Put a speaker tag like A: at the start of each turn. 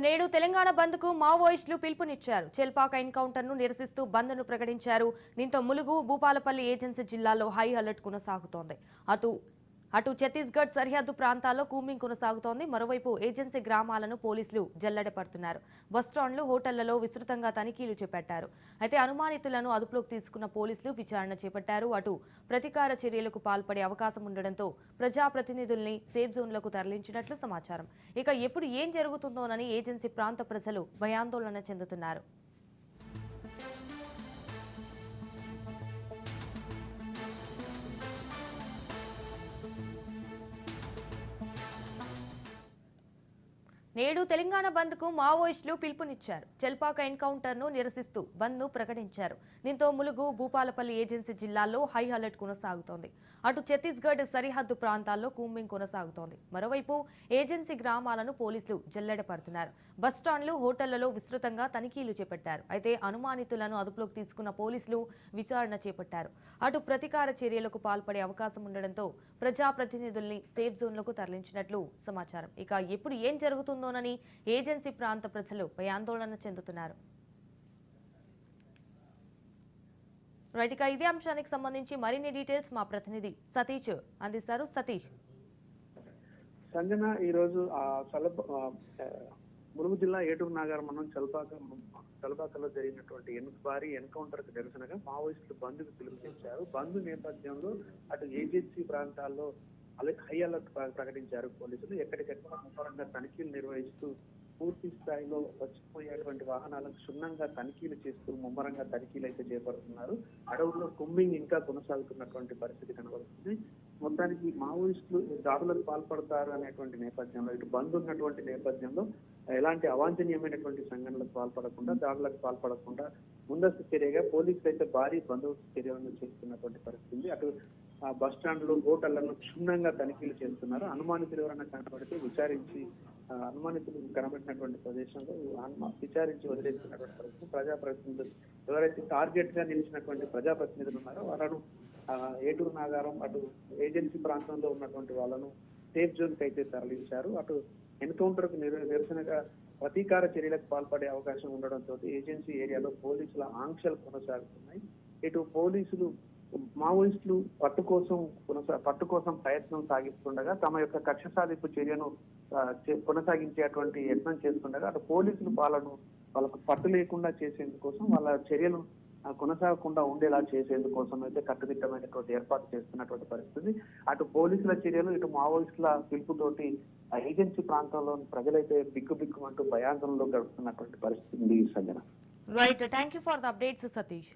A: నేడు తెలంగాణ బంద్ కు మావోయిస్టులు పిలుపునిచ్చారు. చెల్పాక ఎన్కౌంటర్ ను నిరసిస్తూ బంద్ ను ప్రకటించారు. దీంతో ములుగు, భూపాలపల్లి ఏజెన్సీ జిల్లాల్లో హై అలర్ట్ కొనసాగుతోంది. అటు ఛత్తీస్గఢ్ సరిహద్దు ప్రాంతాల్లో కూంబింగ్ కొనసాగుతోంది. మరోవైపు ఏజెన్సీ గ్రామాలను పోలీసులు జల్లెడపడుతున్నారు. బస్టాండ్లు, హోటళ్లలో విస్తృతంగా తనిఖీలు చేపట్టారు. అయితే అనుమానితులను అదుపులోకి తీసుకున్న పోలీసులు విచారణ చేపట్టారు. అటు ప్రతీకార చర్యలకు పాల్పడే అవకాశం ఉండడంతో ప్రజాప్రతినిధుల్ని సేఫ్ జోన్లకు తరలించినట్లు సమాచారం. ఇక ఎప్పుడు ఏం జరుగుతుందోనని ఏజెన్సీ ప్రాంత ప్రజలు భయాందోళన చెందుతున్నారు. నేడు తెలంగాణ బంద్ కు మావోయిస్టులు పిలుపునిచ్చారు. చెల్పాక ఎన్కౌంటర్ ను నిరసిస్తూ బంద్ ను ప్రకటించారు. దీంతో ములుగు, భూపాలపల్లి ఏజెన్సీ జిల్లాల్లో హై అలర్ట్ కొనసాగుతోంది. అటు ఛత్తీస్గఢ్ సరిహద్దు ప్రాంతాల్లో కూంబింగ్ కొనసాగుతోంది. మరోవైపు ఏజెన్సీ గ్రామాలను పోలీసులు జల్లెడపడుతున్నారు. బస్టాండ్లు, హోటళ్లలో విస్తృతంగా తనిఖీలు చేపట్టారు. అయితే అనుమానితులను అదుపులోకి తీసుకున్న పోలీసులు విచారణ చేపట్టారు. అటు ప్రతీకార చర్యలకు పాల్పడే అవకాశం ఉండడంతో ప్రజాప్రతినిధుల్ని సేఫ్ జోన్లకు తరలించినట్లు సమాచారం. ఇక ఎప్పుడు ఏం జరుగుతుందోనని ఏజెన్సీ ప్రాంత ప్రజలు భయాందోళన చెందుతున్నారు. రైట్, ఇక ఇదే అంశానికి సంబంధించి మరిన్ని డీటెయిల్స్ మా ప్రతినిధి సతీష్ అందిస్తారు. సతీష్.
B: సంజన ఈరోజు ములుగు జిల్లా ఏటూరు నాగారం మండలం చల్పాకలో జరిగినటువంటి భారీ ఎన్కౌంటర్ కు నిరసనగా మావోయిస్టులు బంద్ కు పిలుపునిచ్చారు. బంద్ నేపథ్యంలో అటు ఏజెన్సీ ప్రాంతాల్లో హై అలర్ట్ ప్రకటించారు పోలీసులు. ఎక్కడికెక్కడ ముమ్మరంగా తనిఖీలు నిర్వహిస్తూ పూర్తి స్థాయిలో వచ్చిపోయేటువంటి వాహనాలకు క్షుణ్ణంగా తనిఖీలు చేస్తూ ముమ్మరంగా తనిఖీలు అయితే చేపడుతున్నారు. అడవుల్లో కుంబింగ్ ఇంకా కొనసాగుతున్నటువంటి పరిస్థితి కనబడుతుంది. మొత్తానికి మావోయిస్టులు దాడులకు పాల్పడతారు అనేటువంటి నేపథ్యంలో, ఇటు బంద్ ఉన్నటువంటి నేపథ్యంలో ఎలాంటి అవాంఛనీయమైనటువంటి సంఘటనలకు పాల్పడకుండా, దాడులకు పాల్పడకుండా ముందస్తు చర్యగా పోలీసులు అయితే భారీ బందోబస్తు చర్యలను చేస్తున్నటువంటి పరిస్థితి. అటు బస్ స్టాండ్లు, హోటళ్లను క్షుణ్ణంగా తనిఖీలు చేస్తున్నారు. అనుమానితులు ఎవరైనా కనబడితే విచారించి, అనుమానితులు కనబడినటువంటి ప్రదేశంలో విచారించి వదిలేస్తున్నటువంటి పరిస్థితి. ప్రజాప్రతినిధులు ఎవరైతే టార్గెట్ గా నిలిచినటువంటి ప్రజాప్రతినిధులు ఉన్నారో వాళ్ళను ఏటూరు నాగారం, అటు ఏజెన్సీ ప్రాంతంలో ఉన్నటువంటి వాళ్ళను సేఫ్ జోన్ కి అయితే తరలించారు. అటు ఎన్కౌంటర్ కు నిరసనగా ప్రతీకార చర్యలకు పాల్పడే అవకాశం ఉండడంతో ఏజెన్సీ ఏరియాలో పోలీసుల ఆంక్షలు కొనసాగుతున్నాయి. ఇటు పోలీసులు మావోయిస్టులు పట్టు కోసం ప్రయత్నం సాగిస్తుండగా, తమ యొక్క కక్ష సాధింపు చర్యను కొనసాగించేటువంటి యత్నం చేస్తుండగా, అటు పోలీసులు వాళ్ళకు పట్టు లేకుండా చేసేందుకోసం, వాళ్ళ చర్యలు కొనసాగకుండా ఉండేలా చేసేందుకోసం అయితే కట్టుదిట్టమైనటువంటి ఏర్పాటు చేస్తున్నటువంటి పరిస్థితి. అటు పోలీసుల చర్యలు, ఇటు మావోయిస్టుల పిలుపుతోటి ఏజెన్సీ ప్రాంతంలోని ప్రజలైతే బిక్కుబిక్కుమంటూ భయాందోళనలో గడుపుతున్నటువంటి పరిస్థితి ఉంది. Sanjana.
A: Right, thank you for the updates Satish.